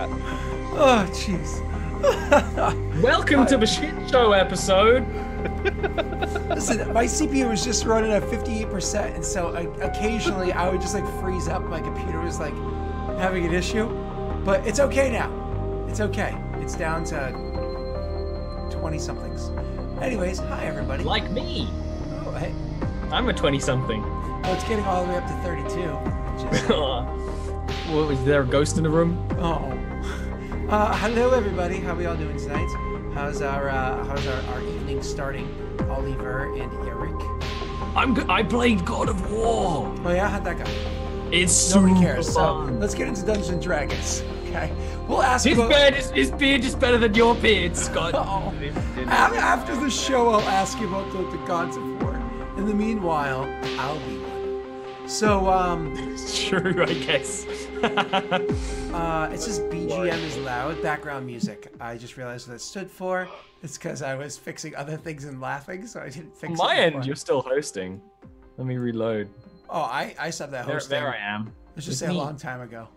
that. Oh, jeez. Welcome to the shit show episode. Listen, my CPU was just running at 58%, and so occasionally I would just like freeze up. My computer was like having an issue, but it's okay now. It's okay. It's down to 20-somethings. Anyways, hi everybody. Like me. Oh, hey. I'm a 20-something. Oh, it's getting all the way up to 32. Which is... What, was there a ghost in the room? Oh. Hello everybody. How are we all doing tonight? How's our evening starting? Oliver and Eric. I played God of War. Oh yeah, how'd that go? It's Nobody super cares. fun. So let's get into Dungeons and Dragons. Okay. We'll ask His about... beard is better than your beard, Scott. Uh-oh. After the show, I'll ask you about the Gods of War. In the meanwhile, I'll be one. So, It's true, I guess. it says BGM is loud, background music. I just realized what that stood for. It's because I was fixing other things and laughing, so I didn't fix it. On my end, before. you're still hosting. Let me reload. Oh, I stopped that hosting. There I am. Let's just say a long time ago.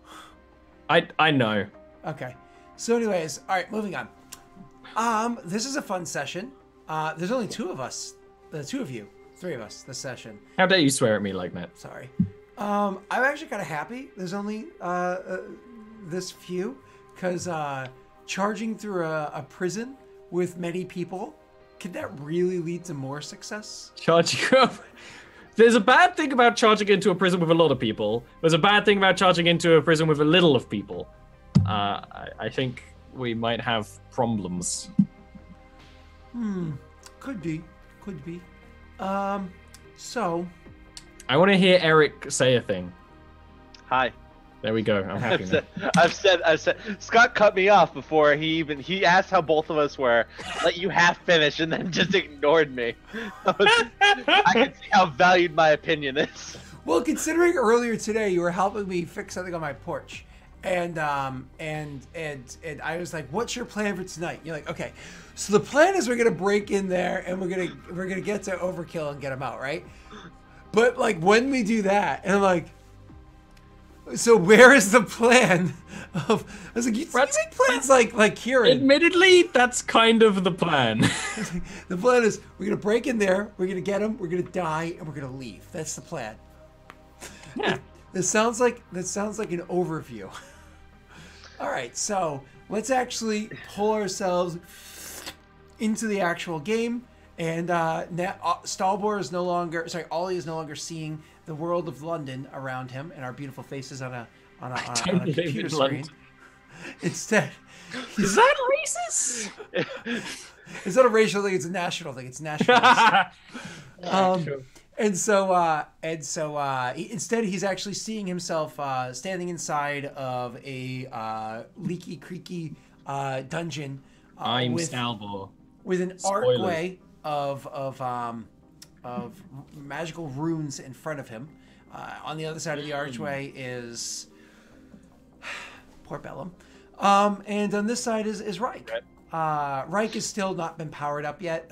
I know. Okay. So anyways, all right, moving on. This is a fun session. There's only two of us. The two of you. Three of us this session. How dare you swear at me like that? Sorry. I'm actually kind of happy there's only this few, because charging through a prison with many people, could that really lead to more success? Charging up. There's a bad thing about charging into a prison with a lot of people. There's a bad thing about charging into a prison with a little of people. I think we might have problems. Could be. So... I want to hear Eric say a thing. Hi. There we go. I'm happy now. I've said. Scott cut me off before he asked how both of us were. Let you half finish and then just ignored me. I can see how valued my opinion is. Well, considering earlier today you were helping me fix something on my porch, and I was like, "What's your plan for tonight?" You're like, "Okay, so the plan is we're gonna break in there and we're gonna get to Overkill and get him out, right?" But like when we do that, and I'm like, so where is the plan of? I was like, you make plans like Kyrann. Admittedly, that's kind of the plan. The plan is we're gonna break in there, we're gonna get him, we're gonna die, and we're gonna leave. That's the plan. Yeah. That sounds like an overview. All right, so let's actually pull ourselves into the actual game. And Ollie is no longer seeing the world of London around him and our beautiful faces on a computer screen. Instead, is that racist? It's not a racial thing; it's a national thing. It's national. Instead, he's actually seeing himself standing inside of a leaky, creaky dungeon. I'm Stalbor. With an archway of magical runes in front of him. On the other side of the archway is poor Bellum. And on this side is Reich. Reich has still not been powered up yet.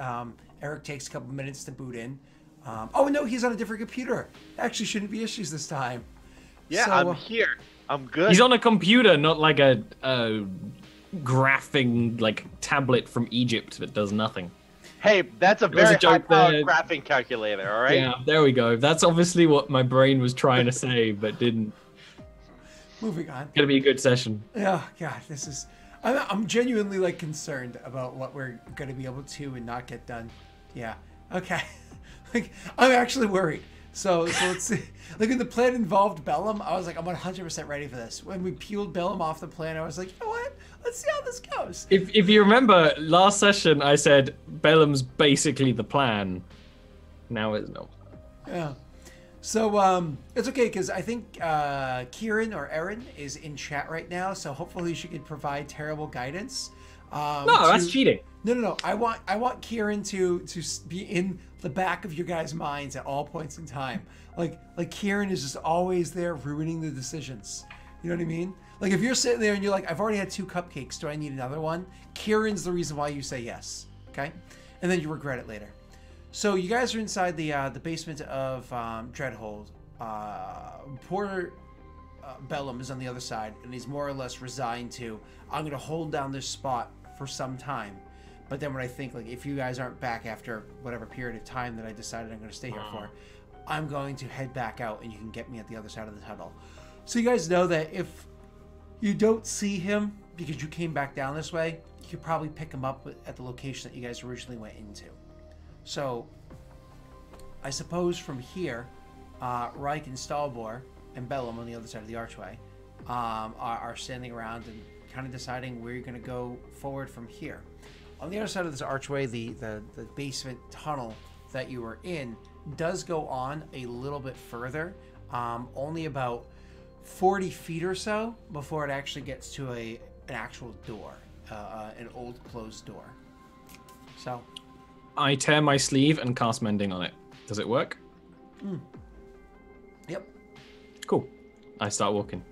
Eric takes a couple minutes to boot in. Oh no, he's on a different computer. Actually shouldn't be issues this time. Yeah, so, I'm here. I'm good. He's on a computer, not like a graphing tablet from Egypt that does nothing. Hey, that's a very high-powered graphing calculator, all right? Yeah, there we go. That's obviously what my brain was trying to say, but didn't. Moving on. Gonna be a good session. Yeah, God, this is... I'm genuinely, concerned about what we're gonna be able to and not get done. Yeah, okay. I'm actually worried. So let's see. When the plan involved Bellum, I was like, I'm 100% ready for this. When we peeled Bellum off the plan, I was like, you know what? Let's see how this goes. If you remember, last session I said Bellum's basically the plan. Now it's not. Yeah. So it's okay, because I think Kyrann or Erin is in chat right now, so hopefully she could provide terrible guidance. That's cheating. No. I want Kyrann to be in the back of your guys' minds at all points in time. Like Kyrann is just always there ruining the decisions. You know what I mean? Like if you're sitting there and you're like, I've already had 2 cupcakes. Do I need another one? Kieran's the reason why you say yes. Okay, and then you regret it later. So you guys are inside the basement of Dreadhold. Poor Bellum is on the other side, and he's more or less resigned to, I'm going to hold down this spot for some time. But then when I think, like, if you guys aren't back after whatever period of time that I decided I'm going to stay here for, I'm going to head back out, and you can get me at the other side of the tunnel. So you guys know that if you don't see him because you came back down this way, you could probably pick him up at the location that you guys originally went into. So I suppose from here, Reich and Stalbor and Bellum on the other side of the archway are standing around and kind of deciding where you're going to go forward from here. On the other side of this archway, the basement tunnel that you were in does go on a little bit further, only about 40 feet or so before it actually gets to an actual door, an old closed door. So I tear my sleeve and cast Mending on it. Does it work? Yep. Cool. I start walking.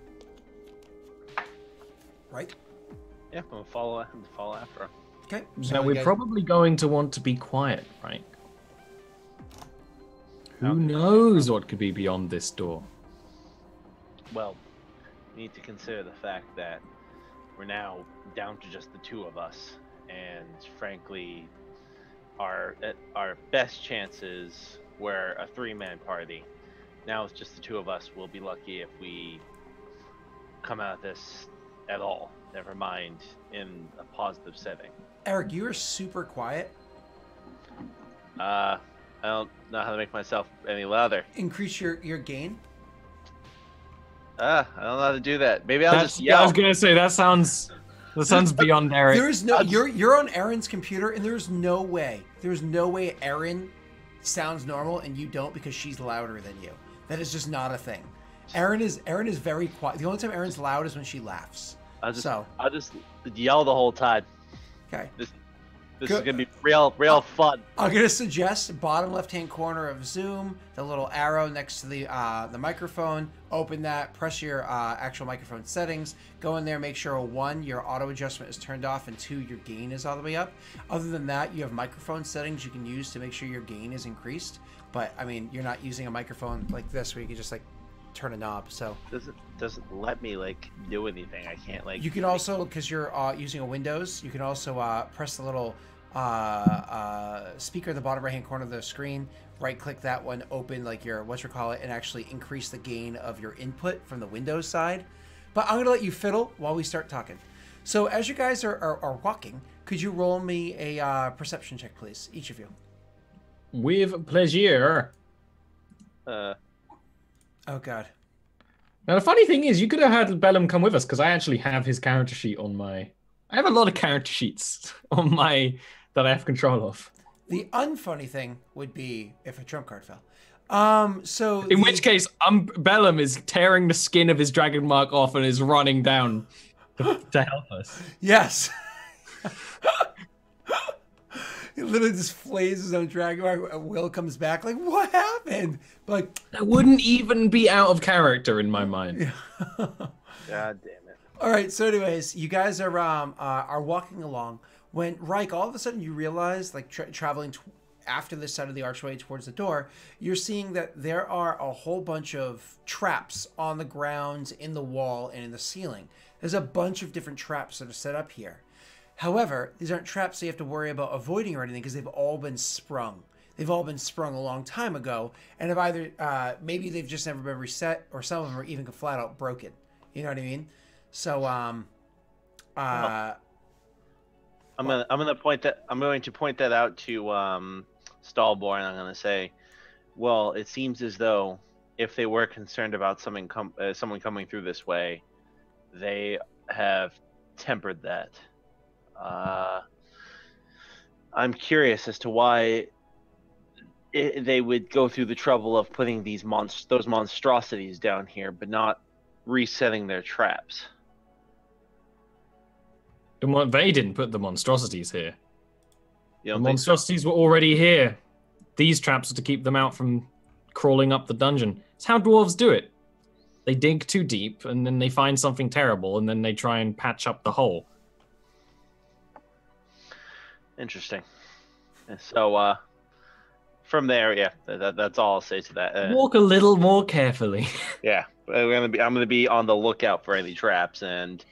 Right? Yeah, I'm gonna follow after him. Okay. Now we're probably going to want to be quiet, right? Who knows what could be beyond this door? Well, we need to consider the fact that we're now down to just the two of us, and frankly, our best chances were a 3-man party. Now it's just the two of us. We'll be lucky if we come out of this at all. Never mind in a positive setting. Eric, you are super quiet. I don't know how to make myself any louder. Increase your gain. I don't know how to do that. Maybe I'll just yell. I was gonna say that sounds beyond Eric. There is no. You're on Aaron's computer, and there's no way. There's no way Aaron sounds normal and you don't because she's louder than you. That is just not a thing. Aaron is very quiet. The only time Aaron's loud is when she laughs. I'll just yell the whole time. Okay. This is gonna be real fun. I'm gonna suggest bottom left-hand corner of Zoom, the little arrow next to the microphone. Open that, press your actual microphone settings. Go in there, make sure 1, your auto adjustment is turned off, and 2, your gain is all the way up. Other than that, you have microphone settings you can use to make sure your gain is increased. But I mean, you're not using a microphone like this where you can just like turn a knob. So doesn't let me like do anything. I can't like. You can also, because you're using a Windows, you can also press the little speaker at the bottom right hand corner of the screen. Right click that one, open like your and actually increase the gain of your input from the Windows side. But I'm gonna let you fiddle while we start talking. So as you guys are walking, could you roll me a perception check, please, each of you? With pleasure. Oh God. Now the funny thing is, you could have had Bellum come with us because I actually have his character sheet on my. I have a lot of character sheets on my that I have control of. The unfunny thing would be if a trump card fell. In which case, Bellum is tearing the skin of his dragon mark off and is running down to help us. Yes. He literally just flays his own dragon mark. Will comes back like, what happened? But like, that wouldn't even be out of character in my mind. God damn it. All right. So, anyways, you guys are walking along when Reich, all of a sudden, you realize, like traveling after this side of the archway towards the door, you're seeing that there are a whole bunch of traps on the ground, in the wall, and in the ceiling. There's a bunch of different traps that are set up here. However, these aren't traps so you have to worry about avoiding or anything because they've all been sprung. They've all been sprung a long time ago, and have either maybe they've just never been reset, or some of them are even flat out broken. You know what I mean? So I'm going to point that out to Stallborn. I'm going to say, well, it seems as though if they were concerned about someone coming through this way, they have tempered that. I'm curious as to why they would go through the trouble of putting those monstrosities down here, but not resetting their traps. They didn't put the monstrosities here. The monstrosities were already here. These traps are to keep them out from crawling up the dungeon. It's how dwarves do it. They dig too deep, and then they find something terrible, and then they try and patch up the hole. Interesting. So, from there, yeah, that's all I'll say to that. Walk a little more carefully. Yeah, I'm gonna be on the lookout for any traps, and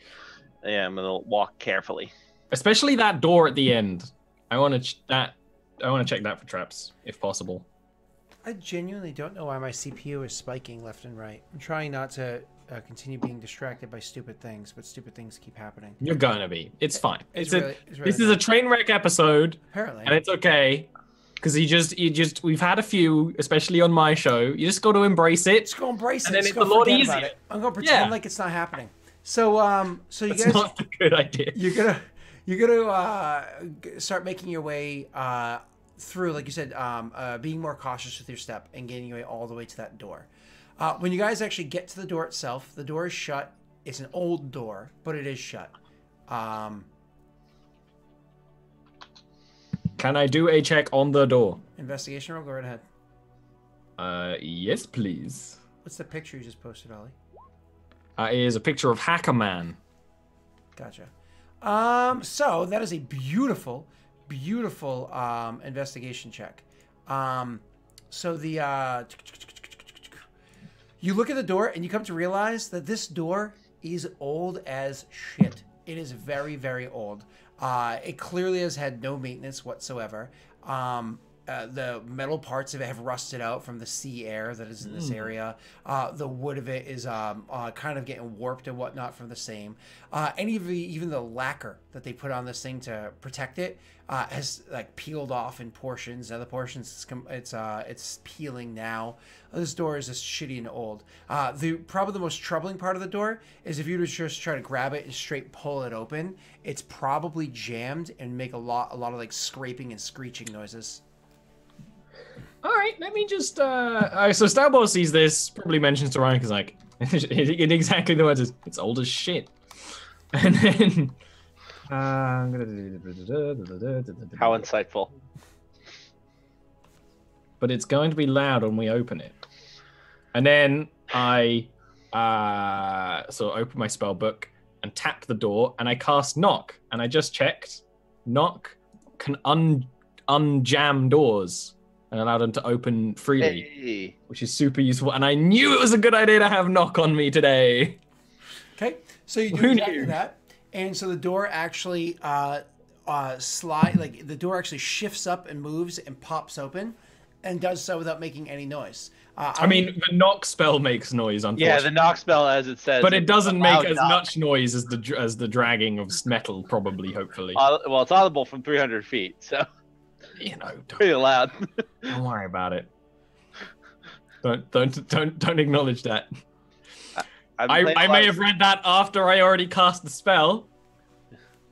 yeah, I'm gonna walk carefully. Especially that door at the end. I want to check that for traps if possible. I genuinely don't know why my CPU is spiking left and right. I'm trying not to continue being distracted by stupid things, but stupid things keep happening. You're gonna be. It's fine. It's really this is a train wreck episode. Apparently. And it's okay. Because we've had a few, especially on my show. You just got to embrace it. Just go embrace it. And then just it's go a lot forget easier. about it. I'm gonna pretend like it's not happening. So so you That's guys, not a good idea. you're gonna start making your way through, like you said, being more cautious with your step and getting your way all the way to that door. When you guys actually get to the door itself, the door is shut. It's an old door, but it is shut. Can I do a check on the door? Investigation roll. Go right ahead. Yes, please. What's the picture you just posted, Ollie? It is a picture of Hacker Man. Gotcha. So that is a beautiful investigation check. So the you look at the door and you come to realize that this door is old as shit. It is very, very old. It clearly has had no maintenance whatsoever. The metal parts of it have rusted out from the sea air that is in this area. The wood of it is kind of getting warped and whatnot from the same. Even the lacquer that they put on this thing to protect it has like peeled off in portions. Other portions it's peeling now. This door is just shitty and old. Probably the most troubling part of the door is if you were to just try to grab it and straight pull it open, it's probably jammed and make a lot of like scraping and screeching noises. All right, let me just. So Starboy sees this, probably mentions to Ryan because, like, in exactly the words, it's old as shit. And then. How insightful. But it's going to be loud when we open it. And then I open my spell book and tap the door, and I cast Knock. And I just checked. Knock can unjam doors and allow them to open freely, which is super useful. And I knew it was a good idea to have Knock on me today. Okay, so you do exactly that, and so the door actually the door actually shifts up and moves and pops open, and does so without making any noise. I mean, the Knock spell makes noise, unfortunately. Yeah, the Knock spell, as it says, but it doesn't make as much noise as the dragging of metal, probably, hopefully. Well, it's audible from 300 feet, so. You know, pretty loud. Don't worry about it. Don't acknowledge that. I may have read that after I already cast the spell,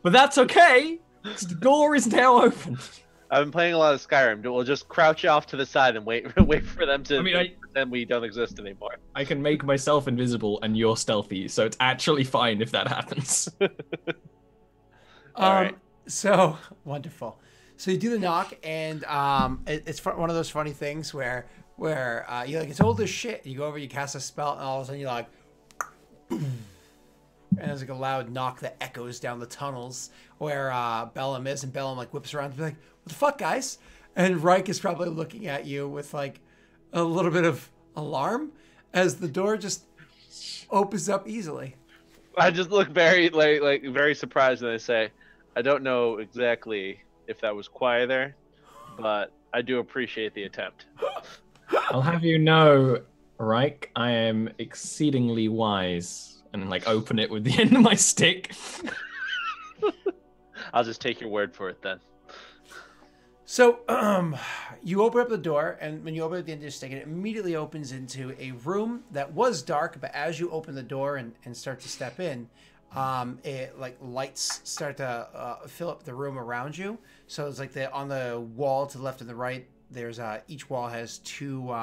but that's okay. The door is now open. I've been playing a lot of Skyrim. We'll just crouch off to the side and wait for them to pretend we don't exist anymore. I can make myself invisible and you're stealthy, so it's actually fine if that happens. All right. So wonderful. So you do the knock, and it's one of those funny things where you're like, it's old as shit. You go over, you cast a spell, and all of a sudden you're like, boom. And there's like a loud knock that echoes down the tunnels where Bellum is, and Bellum like whips around and be like, what the fuck, guys? And Reich is probably looking at you with like a little bit of alarm as the door just opens up easily. I just look very very surprised, and I say, I don't know exactly if that was quieter, but I do appreciate the attempt. I'll have you know, Reich, I am exceedingly wise, and like open it with the end of my stick. I'll just take your word for it then. So you open up the door, and when you open it at the end of your stick, it immediately opens into a room that was dark, but as you open the door and start to step in, it like lights start to fill up the room around you. So it's like on the wall to the left and the right, there's each wall has two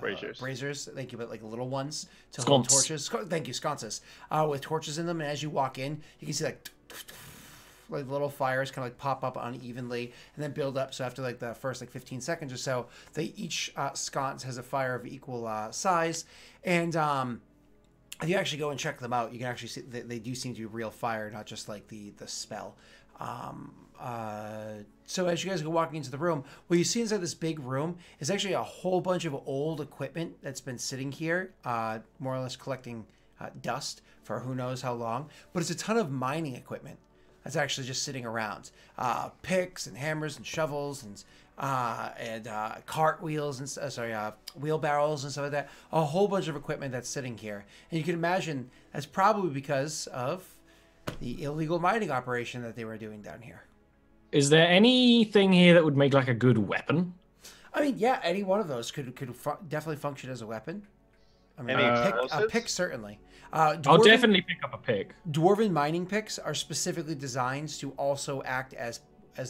braziers. Thank you, but like little ones to hold torches. Thank you, sconces with torches in them. And as you walk in, you can see like little fires kind of like pop up unevenly and then build up. So after like the first like 15 seconds or so, each sconce has a fire of equal size. And if you actually go and check them out, you can actually see they do seem to be real fire, not just like the spell. So as you guys go walking into the room, what you see inside this big room is actually a whole bunch of old equipment that's been sitting here, more or less collecting dust for who knows how long. But it's a ton of mining equipment that's actually just sitting around. Picks and hammers and shovels and cart wheels and wheelbarrows and stuff like that. A whole bunch of equipment that's sitting here, and you can imagine that's probably because of the illegal mining operation that they were doing down here. Is there anything here that would make like a good weapon? I mean, yeah, any one of those could definitely function as a weapon. I mean, a pick certainly. I'll definitely pick up a pick. Dwarven mining picks are specifically designed to also act as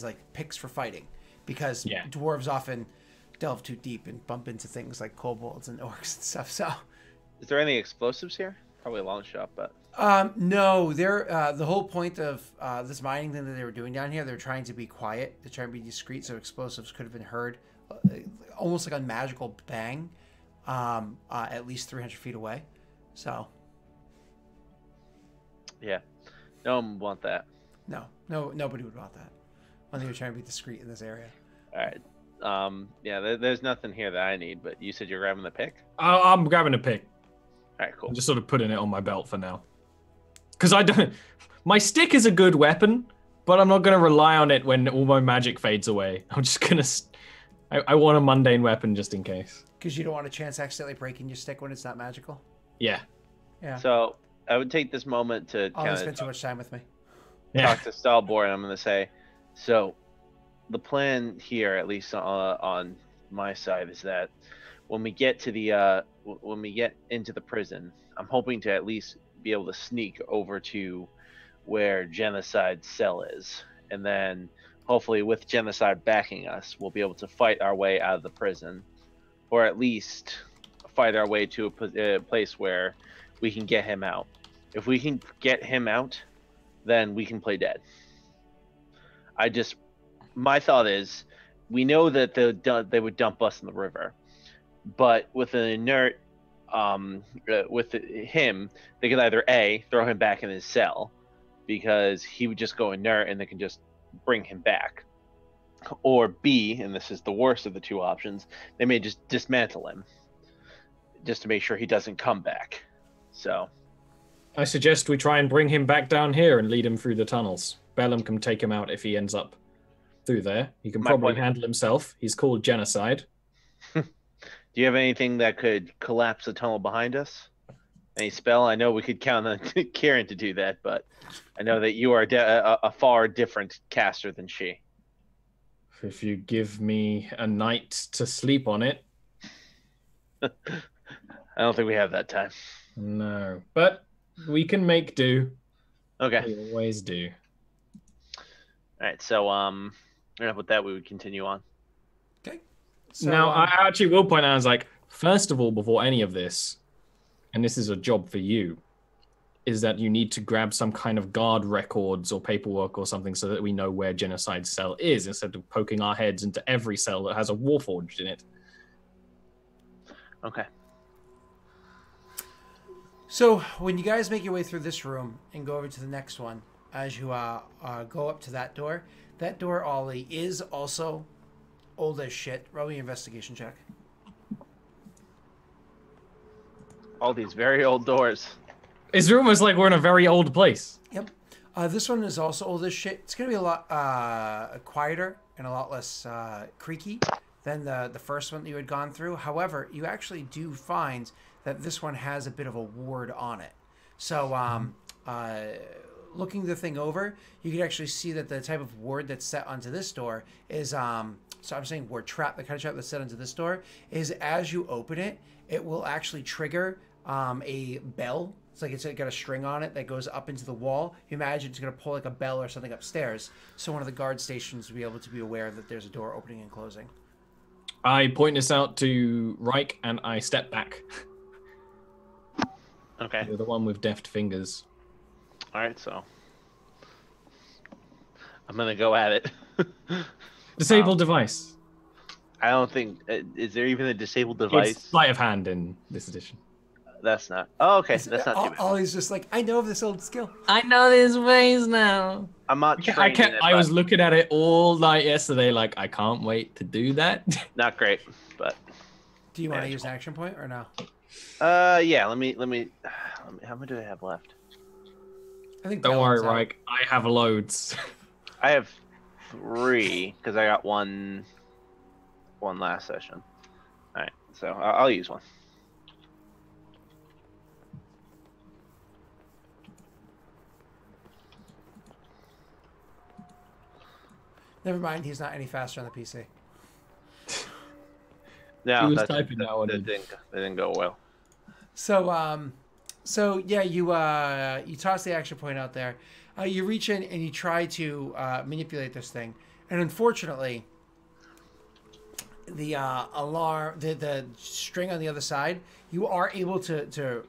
like picks for fighting, because dwarves often delve too deep and bump into things like kobolds and orcs and stuff. So, is there any explosives here? Probably a long shot, but no. They're the whole point of this mining thing that they were doing down here. They're trying to be quiet. They're trying to be discreet, so explosives could have been heard, almost like a magical bang, at least 300 feet away. So. Yeah, no one would want that. No, nobody would want that. When they were trying to be discreet in this area. All right. Yeah, there's nothing here that I need, but you said you're grabbing the pick? I'm grabbing a pick. All right, cool. I'm just sort of putting it on my belt for now. Because I don't... My stick is a good weapon, but I'm not going to rely on it when all my magic fades away. I'm just going to... I want a mundane weapon just in case. Because you don't want a chance accidentally breaking your stick when it's not magical? Yeah. Yeah. So I would take this moment to kind of spend too much time with me. Talk to Stalbor, and I'm going to say, so the plan here, at least on my side, is that when we get to the when we get into the prison, I'm hoping to at least be able to sneak over to where Genocide's cell is, and then hopefully with Genocide backing us, we'll be able to fight our way out of the prison, or at least fight our way to a place where we can get him out. If we can get him out, then we can play dead. My thought is, we know that they would dump us in the river, but with an inert, with him, they could either A, throw him back in his cell, because he would just go inert and they can just bring him back, or B, and this is the worst of the two options, they may just dismantle him, just to make sure he doesn't come back. So I suggest we try and bring him back down here and lead him through the tunnels. Bellum can take him out if he ends up through there. He can probably handle himself. He's called Genocide. Do you have anything that could collapse the tunnel behind us? Any spell? I know we could count on Kyrann to do that, but I know that you are a far different caster than she. If you give me a night to sleep on it. I don't think we have that time. No, but we can make do. Okay. We always do. All right, so with that, we would continue on. Okay. So, now, I actually will point out, I was like, first of all, before any of this, and this is a job for you, is that you need to grab some kind of guard records or paperwork or something so that we know where Genocide's cell is, instead of poking our heads into every cell that has a warforged in it. Okay. So when you guys make your way through this room and go over to the next one, as you go up to that door, Ollie, is also old as shit. Roll your investigation check. All these very old doors. It's almost like we're in a very old place. Yep. This one is also old as shit. It's going to be a lot quieter and a lot less creaky than the first one that you had gone through. However, you actually do find that this one has a bit of a ward on it. So looking the thing over, you can actually see that the type of ward that's set onto this door is, so I'm saying ward trap, the kind of trap that's set onto this door, is as you open it, it will actually trigger a bell. It's like it's got a string on it that goes up into the wall. You imagine it's going to pull like a bell or something upstairs, so one of the guard stations will be able to be aware that there's a door opening and closing. I point this out to Reich and I step back. Okay. You're the one with deft fingers. All right, so I'm going to go at it. Disabled device. I don't think... is there even a disabled device? It's sleight of hand in this edition. that's not. Oh, okay. That's not too bad. Ollie's just like, I know of this old skill. I know these ways now. I'm not trained in it, I was but looking at it all night yesterday, like I can't wait to do that. not great, but. Do you want to use an action point or no? Yeah. Let me. How many do I have left? I think. Don't worry, Dylan's out. Reich. I have loads. I have 3 because I got one last session. All right, so I'll use one. Never mind. He's not any faster on the PC. No, He was that typing that one in. didn't go well. So yeah, you toss the action point out there. You reach in and you try to manipulate this thing, and unfortunately, the alarm, the string on the other side, you are able to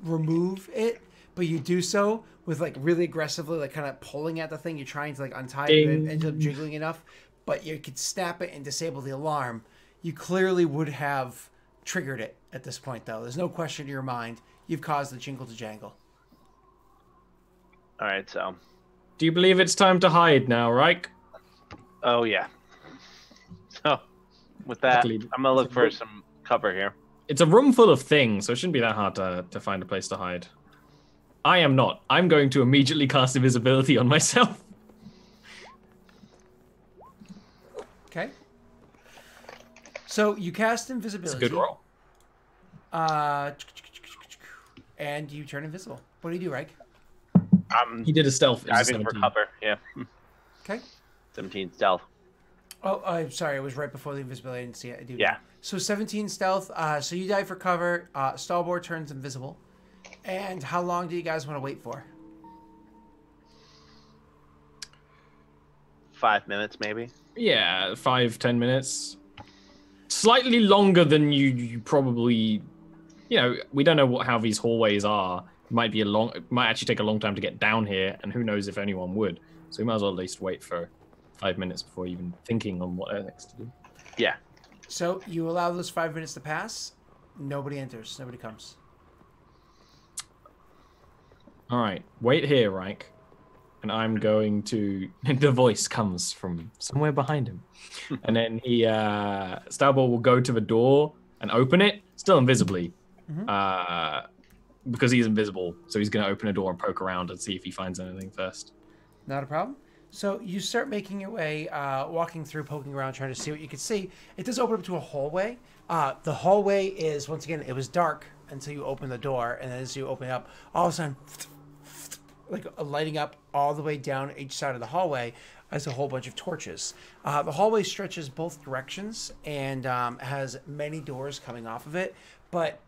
remove it, but you do so with like really aggressively, like kind of pulling at the thing. You're trying to like untie it, Ding. ends up jiggling enough, but you could snap it and disable the alarm. You clearly would have triggered it at this point, though. There's no question in your mind. You've caused the jingle to jangle. All right, so. Do you believe it's time to hide now, Reich? Oh yeah. So, with that, Luckily, I'm gonna look for some cover here. It's a room full of things, so it shouldn't be that hard to find a place to hide. I am not. I'm going to immediately cast invisibility on myself. Okay. So you cast invisibility. It's a good roll. And you turn invisible. What do you do, Reich? He did a stealth. It was a Diving for 17. cover. Yeah. Okay. 17 stealth. Oh, I'm sorry. It was right before the invisibility. I didn't see it. I do. Yeah. So 17 stealth. So you dive for cover. Stalboard turns invisible. And how long do you guys want to wait for? 5 minutes, maybe. Yeah, 5-10 minutes. Slightly longer than you probably. You know, we don't know how these hallways are. It might actually take a long time to get down here, and who knows if anyone would. So we might as well at least wait for 5 minutes before even thinking on what next to do. Yeah. So you allow those 5 minutes to pass. Nobody enters. Nobody comes. All right, wait here, Reich. And I'm going to. The voice comes from somewhere behind him, and then Stalball will go to the door and open it, still invisibly, because he's invisible. So he's going to open a door and poke around and see if he finds anything first. Not a problem. So you start making your way, walking through, poking around, trying to see what you could see. It does open up to a hallway. The hallway is, once again, it was dark until you open the door, and then as you open it up, all of a sudden, like lighting up all the way down each side of the hallway as a whole bunch of torches. The hallway stretches both directions and has many doors coming off of it, but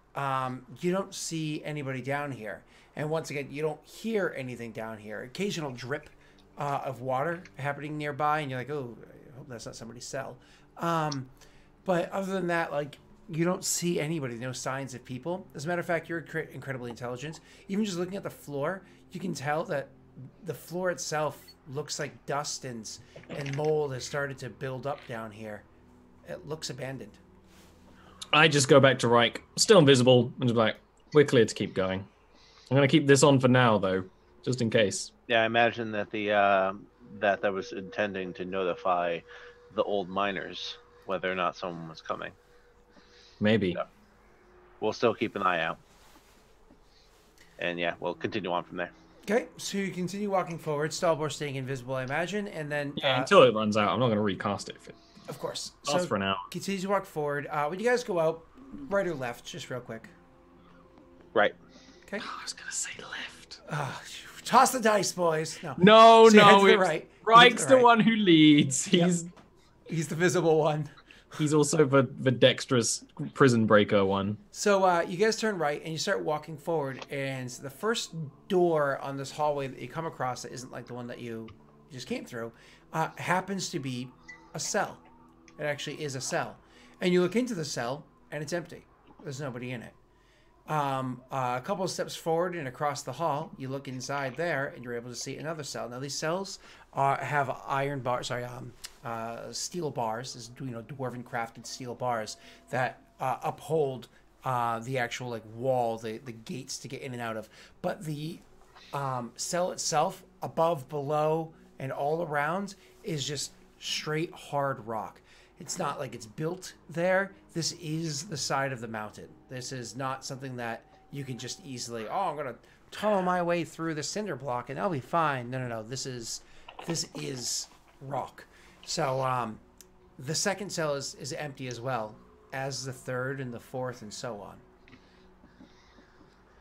you don't see anybody down here. And once again, you don't hear anything down here. Occasional drip of water happening nearby, and you're like, oh, I hope that's not somebody's cell. But other than that, like, you don't see anybody, no signs of people. As a matter of fact, you're incredibly intelligent. Even just looking at the floor, you can tell that the floor itself looks like dust and mold has started to build up down here. It looks abandoned. I just go back to Reich, still invisible, and just be like, we're clear to keep going. I'm going to keep this on for now, though, just in case. Yeah, I imagine that that was intending to notify the old miners whether or not someone was coming. Maybe. So, we'll still keep an eye out. And yeah, we'll continue on from there. Okay, so you continue walking forward, Stalbor staying invisible, I imagine, and then... Yeah, until it runs out. I'm not going to recast it if it of course. lasts for an hour. Continue to walk forward. When you guys go out, right or left, just real quick. Right. Okay. I was going to say left. Toss the dice, boys. No, No, so you head no. to the It's right. Reich's the right. one who leads. He's the visible one. He's also the dexterous prison breaker one. So you guys turn right and you start walking forward, and the first door on this hallway that you come across that isn't like the one that you just came through happens to be a cell. It actually is a cell. And you look into the cell and it's empty. There's nobody in it. A couple of steps forward and across the hall, you look inside there and you're able to see another cell. Now these cells have steel bars, dwarven crafted steel bars that uphold the actual like wall, the gates to get in and out of. But the cell itself, above, below, and all around, is just straight hard rock. It's not like it's built there. This is the side of the mountain. This is not something that you can just easily, oh, I'm gonna tunnel my way through the cinder block and I'll be fine. No. This is rock. So the second cell is empty as well as the third and the fourth and so on.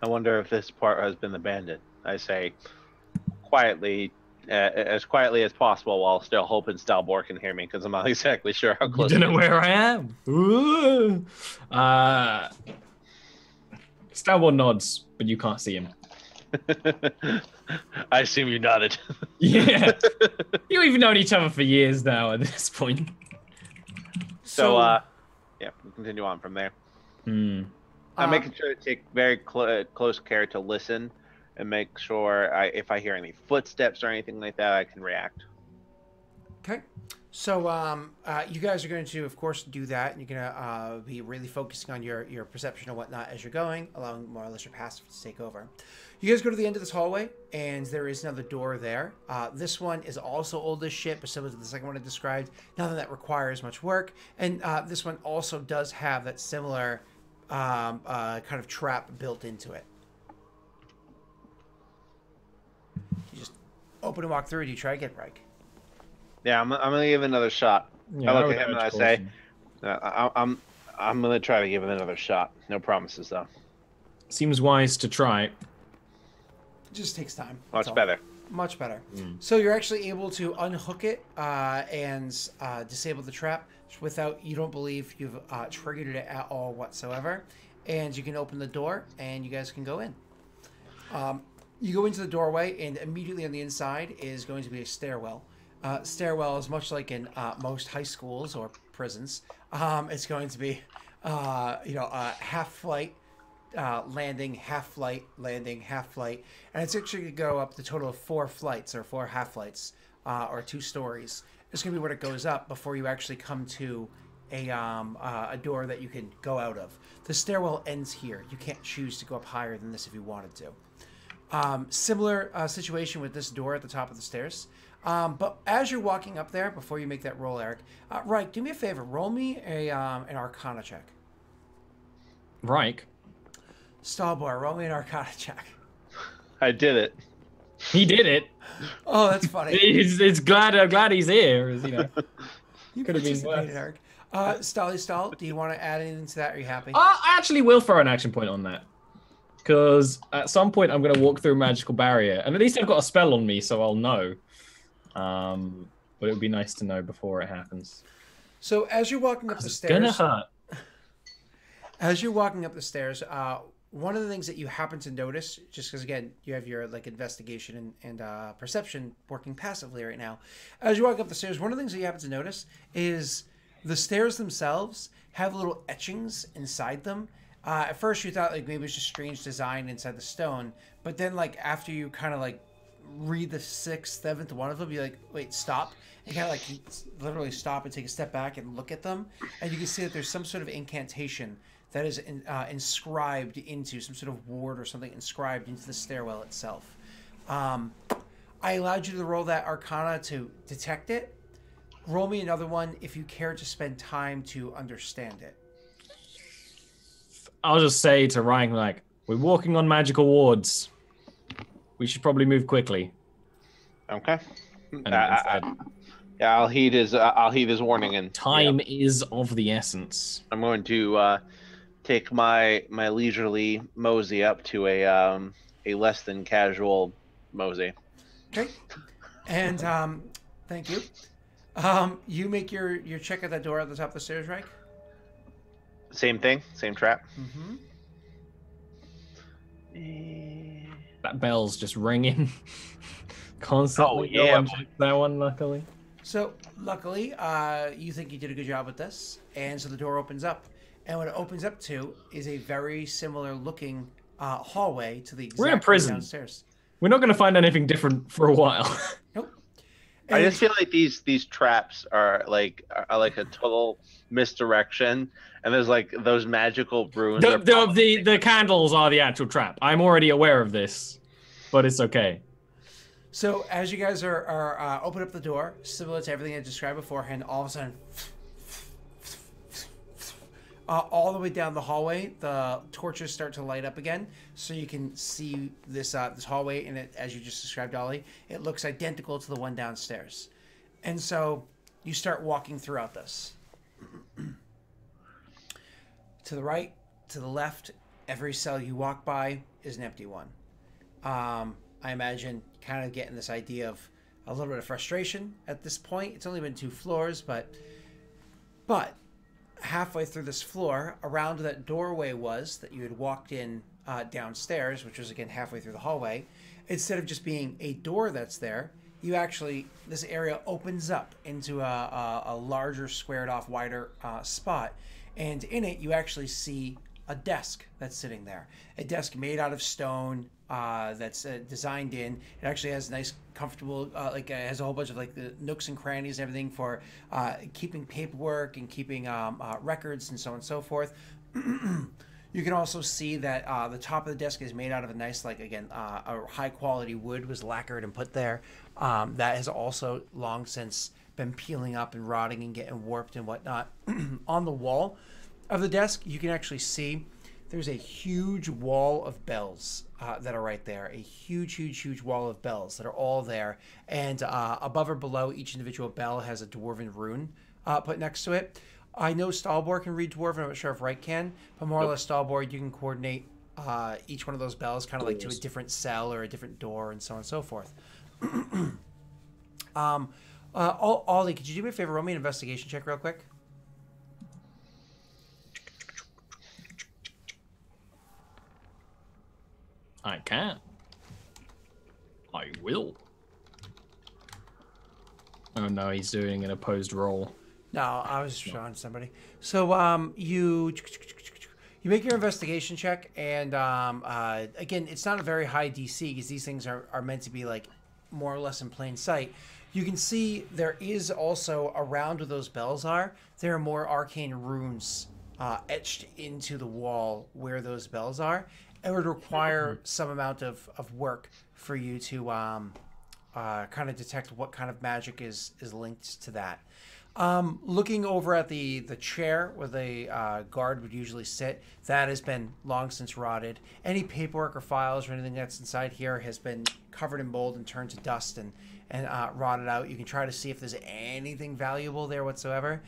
I wonder if this part has been abandoned. I say quietly, as quietly as possible, while still hoping Stalbor can hear me, because I'm not exactly sure how close. You don't know where I am. Stalbor nods, but you can't see him. I assume you nodded. Yeah. You've known each other for years now at this point. So yeah, we'll continue on from there. I'm making sure to take very close care to listen and make sure if I hear any footsteps or anything like that, I can react. Okay. So you guys are going to, of course, do that. You're going to be really focusing on your perception and whatnot as you're going, allowing more or less your passive to take over. You guys go to the end of this hallway, and there is another door there. This one is also old as shit, but similar to the second one I described. Nothing that requires much work. And this one also does have that similar kind of trap built into it. You just open and walk through. Do you try to get Reich? Yeah, I'm gonna give it another shot. Yeah, I look at him and I say, I'm gonna try to give it another shot. No promises though. Seems wise to try. It just takes time. Much better. Much better. So you're actually able to unhook it and disable the trap without, you don't believe you've triggered it at all whatsoever. And you can open the door and you guys can go in. You go into the doorway and immediately on the inside is going to be a stairwell. Stairwell is much like in most high schools or prisons. It's going to be, half flight, landing, half flight, landing, half flight, and it's actually going to go up the total of 4 flights or 4 half flights or 2 stories. It's going to be where it goes up before you actually come to a door that you can go out of. The stairwell ends here. You can't choose to go up higher than this if you wanted to. Similar situation with this door at the top of the stairs. But as you're walking up there, before you make that roll, Eric, Reich, do me a favor. Roll me an Arcana check. Reich? Stalbor, roll me an Arcana check. I did it. He did it. Oh, that's funny. I'm glad he's here. You could have been worse. Eric. Stall, do you want to add anything to that? Are you happy? I actually will throw an action point on that. Because at some point I'm going to walk through a magical barrier. And at least I've got a spell on me, so I'll know. But it would be nice to know before it happens. So as you're walking up the stairs... It's going to hurt. As you're walking up the stairs, one of the things that you happen to notice, just because, again, you have your investigation and perception working passively right now. As you walk up the stairs, one of the things that you happen to notice is the stairs themselves have little etchings inside them. At first you thought maybe it was just strange design inside the stone, but then after you kind of read the 6th, 7th one of them, you're like, wait, stop, and kind of literally stop and take a step back and look at them, and you can see that there's some sort of incantation that is inscribed into some sort of ward or something inscribed into the stairwell itself. I allowed you to roll that Arcana to detect it. Roll me another one if you care to spend time to understand it. I'll just say to Ryan, we're walking on magical wards. We should probably move quickly. Okay. I'll heed his warning and time is of the essence. I'm going to take my leisurely mosey up to a less than casual mosey. Okay. And thank you. You make your check at that door at the top of the stairs, right? Same thing, same trap. Mm-hmm. That bell's just ringing constantly. Oh, yeah. That one, luckily. So, luckily, you think you did a good job with this, and so the door opens up. And what it opens up to is a very similar looking hallway to the exact We're in a prison. Downstairs. We're not going to find anything different for a while. Nope. I just feel like these traps are like a total misdirection, and there's like those magical runes. The candles are the actual trap. I'm already aware of this, but it's okay. So as you guys are open up the door, similar to everything I described beforehand, all of a sudden, all the way down the hallway, the torches start to light up again, so you can see this this hallway. And it, as you just described, Ollie, it looks identical to the one downstairs. And so you start walking throughout this. To the right, to the left, every cell you walk by is an empty one. I imagine kind of getting this idea of a little bit of frustration at this point. It's only been 2 floors, but halfway through this floor, around that doorway was that you had walked in downstairs, which was again halfway through the hallway. Instead of just being a door that's there, you actually, this area opens up into a larger, squared off, wider spot. And in it, you actually see a desk that's sitting there. A desk made out of stone that's designed in. It actually has nice, comfortable, it has a whole bunch of like the nooks and crannies and everything for keeping paperwork and keeping records and so on and so forth. You can also see that the top of the desk is made out of a nice, like, again, a high-quality wood was lacquered and put there. That has also long since been peeling up and rotting and getting warped and whatnot. On the wall of the desk, you can actually see there's a huge wall of bells that are right there. A huge, huge, huge wall of bells that are all there. And above or below each individual bell has a dwarven rune put next to it. I know Stalboard can read Dwarven. I'm not sure if Wright can, but more or less Stalboard, you can coordinate each one of those bells kind of like to a different cell or a different door and so on and so forth. Ollie, could you do me a favor? Roll me an investigation check real quick. I can. I will. Oh no, he's doing an opposed roll. No, I was showing somebody. So you make your investigation check, and again, it's not a very high DC because these things are meant to be like more or less in plain sight. You can see there is also around where those bells are, there are more arcane runes etched into the wall where those bells are. It would require some amount of work for you to kind of detect what kind of magic is linked to that. Looking over at the chair where the guard would usually sit, that has been long since rotted. Any paperwork or files or anything that's inside here has been covered in mold and turned to dust and rotted out. You can try to see if there's anything valuable there whatsoever.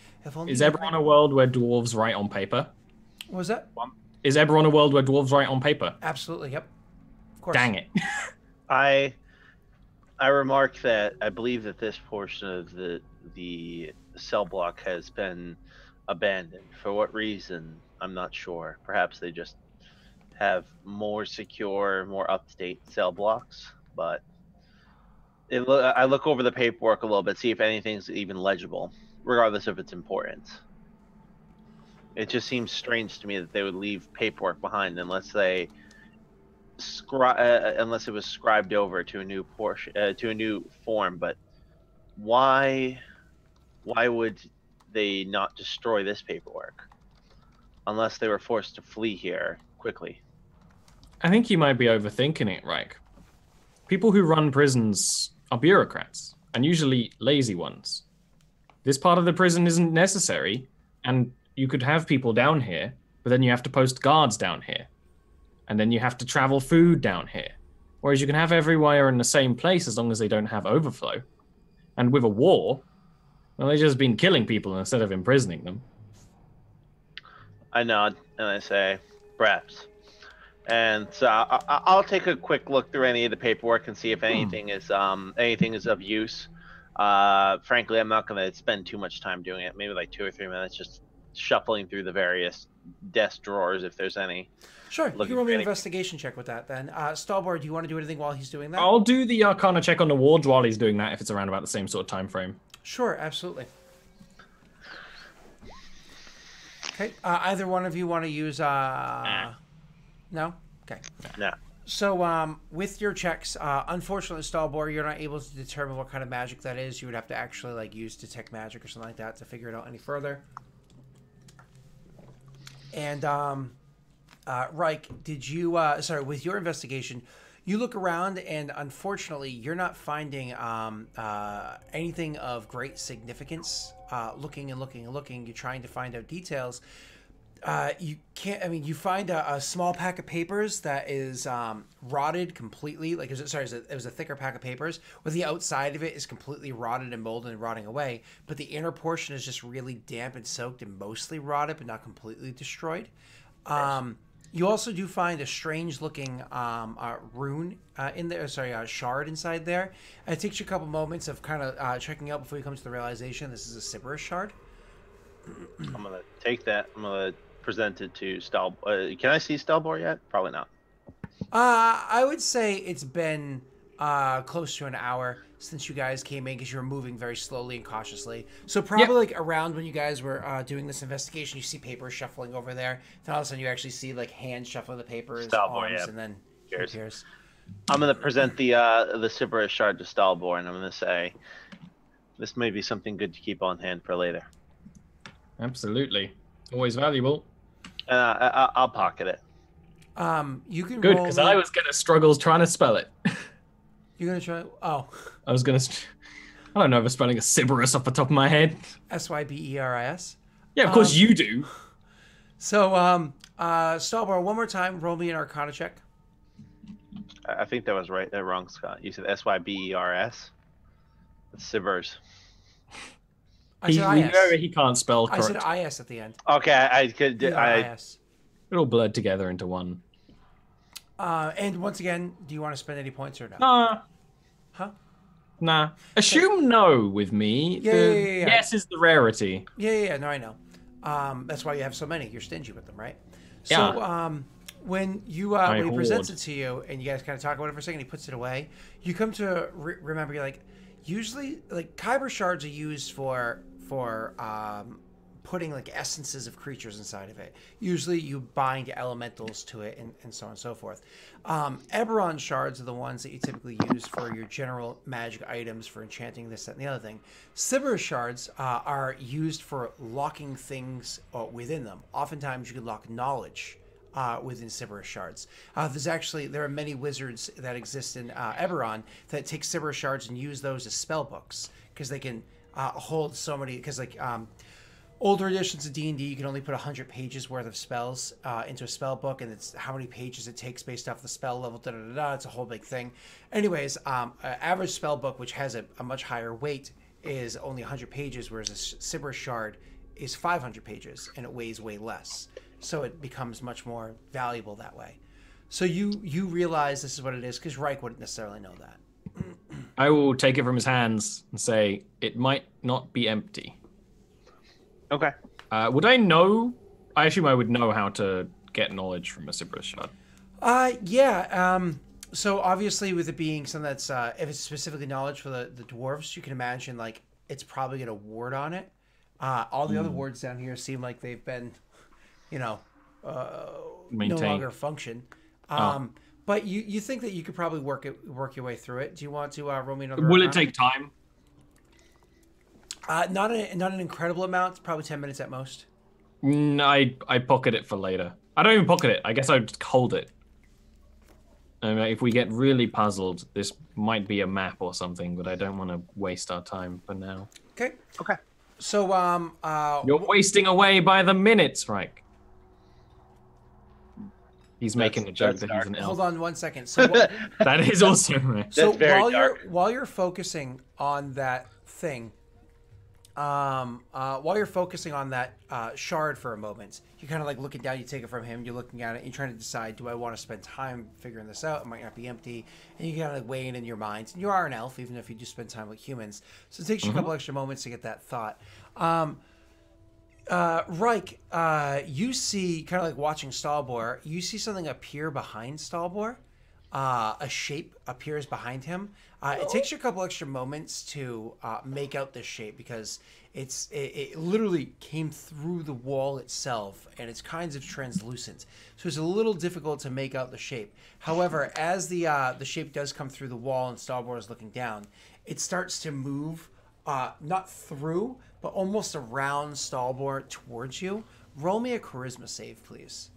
Is Eber on a world where dwarves write on paper? What was that? Is Eber on a world where dwarves write on paper? Absolutely, yep. Of course. Dang it. I remark that I believe that this portion of the cell block has been abandoned. For what reason, I'm not sure. Perhaps they just have more secure, more up-to-date cell blocks, but I look over the paperwork a little bit, see if anything's even legible, regardless if it's important. It just seems strange to me that they would leave paperwork behind unless they unless it was scribed over to a new portion, to a new form. But why would they not destroy this paperwork unless they were forced to flee here quickly? I think you might be overthinking it, Reich. People who run prisons are bureaucrats, and usually lazy ones. This part of the prison isn't necessary, and you could have people down here, but then you have to post guards down here. And then you have to travel food down here. Whereas you can have everywhere in the same place as long as they don't have overflow. And with a war, well, they've just been killing people instead of imprisoning them. I nod and I say, perhaps. And so I'll take a quick look through any of the paperwork and see if anything is of use. Frankly, I'm not going to spend too much time doing it. Maybe like 2 or 3 minutes just shuffling through the various desk drawers if there's any. Sure, you can roll me an investigation check with that then. Stalboard, do you want to do anything while he's doing that? I'll do the Arcana check on the wards while he's doing that if it's around about the same sort of time frame. Sure, absolutely. Okay, either one of you want to use... No? Okay. No. So, with your checks, unfortunately, Stalbor, you're not able to determine what kind of magic that is. You would have to actually like use detect magic or something like that to figure it out any further. And Reich, did you? Sorry, with your investigation, you look around, and unfortunately, you're not finding anything of great significance. Looking and looking and looking, you're trying to find out details. You can't. I mean, you find a small pack of papers that is rotted completely. Like, it was a thicker pack of papers, where the outside of it is completely rotted and molded and rotting away, but the inner portion is just really damp and soaked and mostly rotted, but not completely destroyed. You also do find a strange-looking rune in there. Sorry, shard inside there. It takes you a couple moments of kind of checking out before you come to the realization this is a Sybaris shard. I'm gonna take that. I'm gonna present it to Stal. Can I see Stalbor yet? Probably not. I would say it's been close to an hour since you guys came in, because you were moving very slowly and cautiously. So probably like around when you guys were doing this investigation, you see papers shuffling over there. Then all of a sudden you actually see like hands shuffling the papers, arms, and then he appears. I'm gonna present the Sybaris shard to Stalbor, and I'm gonna say, this may be something good to keep on hand for later. Absolutely, always valuable. I'll pocket it. You can Good, roll because I was gonna struggle trying to spell it. You're gonna try. Oh, I was gonna. I don't know if I'm spelling a Sybaris off the top of my head. Syberis. Yeah, of course you do. So, Stalbor, one more time, roll me an Arcana check. I think that was right. That wrong, Scott. You said Syberis. It's Sybaris. I said We IS. know he can't spell correct. I said IS at the end. Okay, I could. IS. It all blurred together into one. And once again, do you want to spend any points or no? Nah. Huh? Nah. Assume no with me. Yeah. Yes is the rarity. Yeah. No, I know. That's why you have so many. You're stingy with them, right? So, Yeah. when when he presents it to you and you guys kind of talk about it for a second, he puts it away. You come to remember, you're like, usually, like, Kyber shards are used for putting like essences of creatures inside of it. Usually you bind elementals to it and so on and so forth. Eberron shards are the ones that you typically use for your general magic items, for enchanting this, that, and the other thing. Sybaris shards are used for locking things within them. Oftentimes you can lock knowledge within Sybaris shards. There are many wizards that exist in Eberron that take Sybaris shards and use those as spell books, because they can hold so many, because like older editions of D&D, you can only put 100 pages worth of spells into a spell book, and it's how many pages it takes based off the spell level, It's a whole big thing. Anyways, average spell book, which has a much higher weight, is only 100 pages, whereas a Sybaris shard is 500 pages, and it weighs way less. So it becomes much more valuable that way. So you realize this is what it is, because Reich wouldn't necessarily know that. I will take it from his hands and say, it might not be empty. Okay. Would I know? I assume I would know how to get knowledge from a Sybaris shard. Yeah. So obviously, with it being something that's, if it's specifically knowledge for the dwarves, you can imagine like it's probably got a ward on it. All the other wards down here seem like they've been, no longer function. But you think that you could probably work your way through it. Do you want to roll me another? Will it take time? Not an incredible amount. It's probably 10 minutes at most. I pocket it for later. I don't even pocket it. I guess I would just hold it. If we get really puzzled, this might be a map or something, but I don't want to waste our time for now. Okay. Okay. So you're wasting away by the minutes, right? He's making a joke that he's an elf. Hold on 1 second. So that is also right. So while you're focusing on that thing, while you're focusing on that shard for a moment, you're kind of like looking down, you take it from him, you're looking at it, you're trying to decide, do I want to spend time figuring this out? It might not be empty. And you kind of like weigh it in your mind. And you are an elf, even if you do spend time with humans. So it takes you a couple extra moments to get that thought. Reich, you see, kind of like watching Stalbor, you see something appear behind Stalbor. a shape appears behind him. It takes you a couple extra moments to make out this shape because it literally came through the wall itself, and it's kind of translucent. So it's a little difficult to make out the shape. However, as the shape does come through the wall and Starboard is looking down, it starts to move, not through, but almost around Starboard towards you. Roll me a charisma save, please.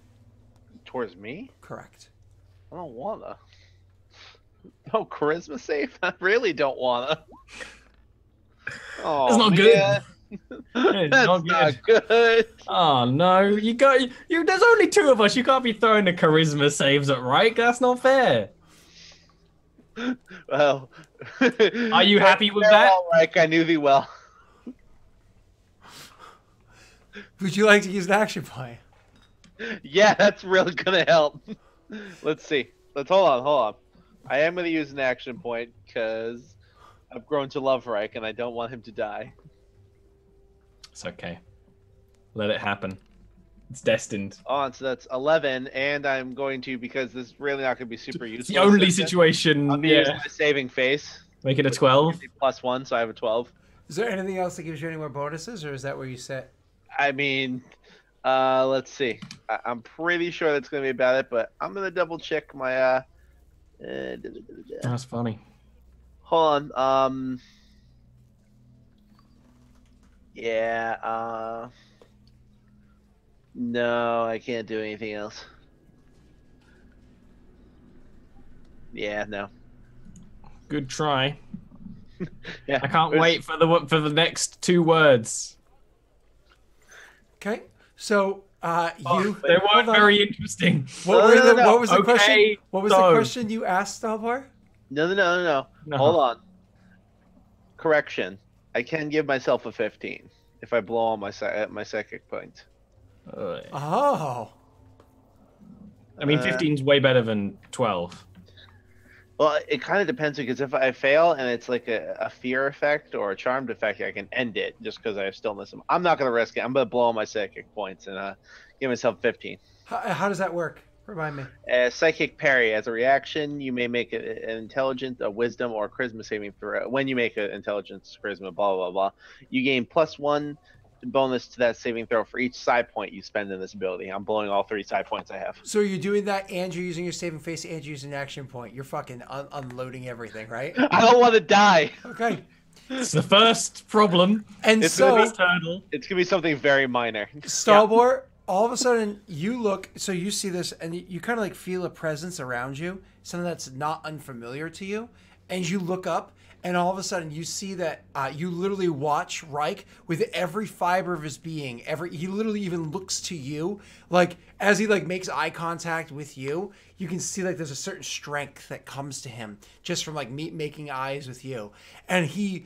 Towards me? Correct. I don't wanna. No charisma save? I really don't wanna. Oh, That's not man. good. That's not good. Oh no, you got you. There's only 2 of us. You can't be throwing the charisma saves at Reich. That's not fair. Well, Are you happy with that? Like I knew thee well. Would you like to use an action point? Yeah, that's really gonna help. Let's see. Let's hold on. I am gonna use an action point because I've grown to love Reich and I don't want him to die. It's okay. Let it happen. It's destined. Oh, so that's 11, and I'm going to, because this is really not going to be super useful. It's the only situation. I'm using my saving face. Make it a 12. +1, so I have a 12. Is there anything else that gives you any more bonuses, or is that where you sit? I mean, let's see. I'm pretty sure that's going to be about it, but I'm going to double check my. That's funny. Hold on. Yeah. No, I can't do anything else. Yeah, no. Good try. Yeah, I can't wait for the next 2 words. Okay, so you. They weren't very interesting. What was the question? Okay, What was the question you asked, Stalvar? No. Hold on. Correction. I can give myself a 15 if I blow all my psychic points. Oh. I mean, 15's way better than 12. Well, it kind of depends because if I fail and it's like a fear effect or a charmed effect, I can end it just because I have stillness. I'm not going to risk it. I'm going to blow all my psychic points and give myself 15. How does that work? Remind me. Psychic parry. As a reaction, you may make an intelligence, a wisdom, or a charisma saving throw. When you make an intelligence, charisma, blah, blah, blah, you gain +1 bonus to that saving throw for each side point you spend in this ability. I'm blowing all 3 side points I have. So you're doing that and you're using your saving face and you're using an action point. You're fucking unloading everything, right? I don't want to die. Okay. It's the first problem. And It's so going to be something very minor. Stalbor, all of a sudden you look, so you see this and you kind of like feel a presence around you, something that's not unfamiliar to you. And you look up and all of a sudden you see that you literally watch Reich with every fiber of his being. He literally even looks to you, like as he like makes eye contact with you. You can see like there's a certain strength that comes to him just from like making eyes with you, and he.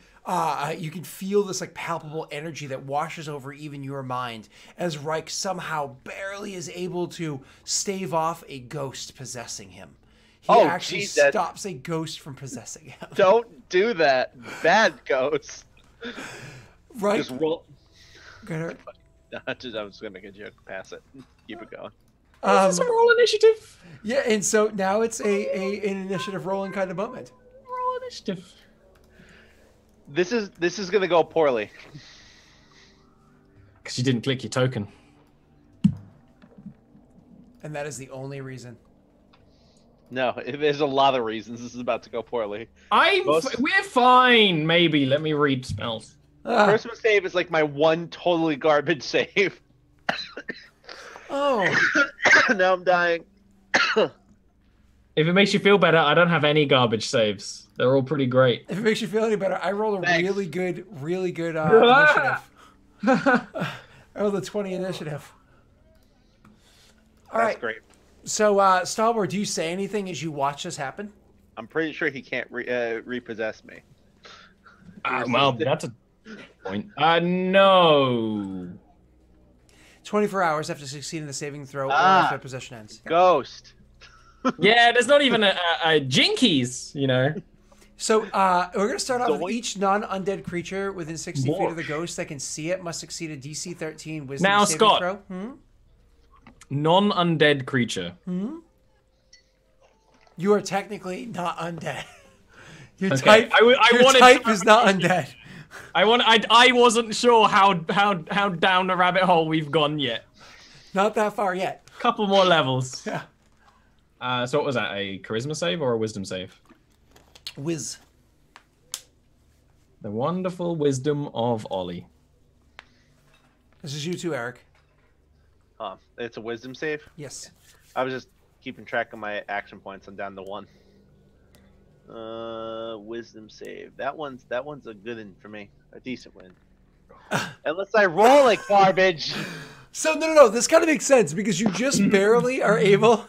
You can feel this like palpable energy that washes over even your mind as Reich somehow barely is able to stave off a ghost possessing him. He actually stops a ghost from possessing him. Don't do that. Bad ghost. Right? Just roll. I'm just going to make a joke. Pass it. Keep it going. This is a roll initiative. Yeah, and so now it's an initiative rolling kind of moment. Roll initiative. This is going to go poorly. Because you didn't click your token. And that is the only reason. No, there's a lot of reasons this is about to go poorly. We're fine. Maybe. Let me read spells. Christmas save is like my one totally garbage save. Oh. Now I'm dying. If it makes you feel better, I don't have any garbage saves. They're all pretty great. If it makes you feel any better, I rolled a really good initiative. I rolled a 20 initiative. All right. That's great. So, Stalwart, do you say anything as you watch this happen? I'm pretty sure he can't repossess me. Well, that's a point. No. 24 hours after succeeding the saving throw or after possession ends. Ghost. Yeah, there's not even a jinkies, you know. So we're going to start off with each non-undead creature within 60 feet of the ghost that can see it must succeed a DC 13 wisdom now, saving Scott, throw. Non-undead creature. You are technically not undead. Your Okay, type, I your wanted type is not undead. I wasn't sure how down the rabbit hole we've gone yet. Not that far yet. Couple more levels. Yeah. So what was that? A charisma save or a wisdom save? Whiz. The wonderful wisdom of Ollie. This is you too, Eric. It's a wisdom save. Yes. I was just keeping track of my action points. I'm down to 1. Wisdom save. That one's a good one for me. A decent win. Unless I roll like garbage. So no. This kind of makes sense because you just barely are able.